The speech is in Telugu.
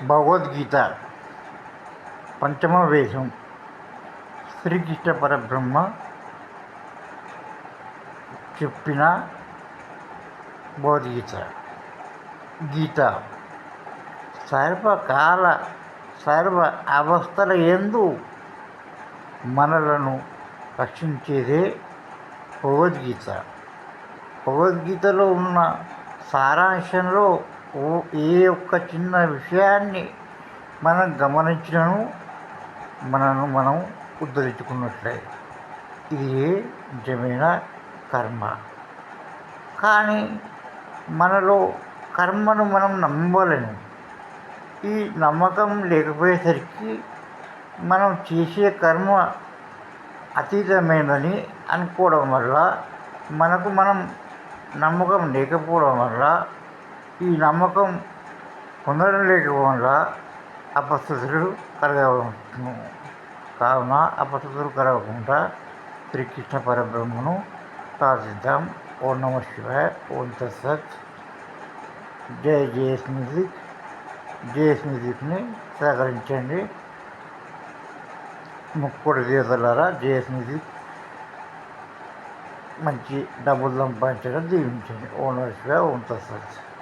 భగవద్గీత పంచమ వేదం శ్రీకృష్ణ పరబ్రహ్మ చెప్పిన భగవద్గీత. గీత సర్వకాల సర్వ అవస్థల యందు మనలను రక్షించేదే భగవద్గీత. భగవద్గీతలో ఉన్న సారాంశంలో ఏ ఒక్క చిన్న విషయాన్ని మనం గమనించినను మనం ఉద్ధరించుకున్నట్లే. ఇది నిజమైన కర్మ. కానీ మనలో కర్మను మనం నమ్మలేము. ఈ నమ్మకం లేకపోయేసరికి మనం చేసే కర్మ అతీతమైనదని అనుకోవడం వల్ల, మనం నమ్మకం లేకపోవడం వల్ల, ఈ నమ్మకం పొందడం లేకపోవడం వల్ల అపస్థితులు కలగవచ్చును. కావున అపస్థితులు కలగకుండా శ్రీకృష్ణ పరబ్రహ్మను ప్రార్థిద్దాం. ఓం నమః శివాయ. ఓం తత్సత్. జై జేఎస్ మ్యూజిక్. జేఎస్ మ్యూజిక్ని సహకరించండి. ముక్కోటి దేవతలారా, జేఎస్ మ్యూజిక్ మంచి డబ్బులు సంపాదించడం దీవించండి. ఓం నమః శివాయ. ఓం తత్సత్.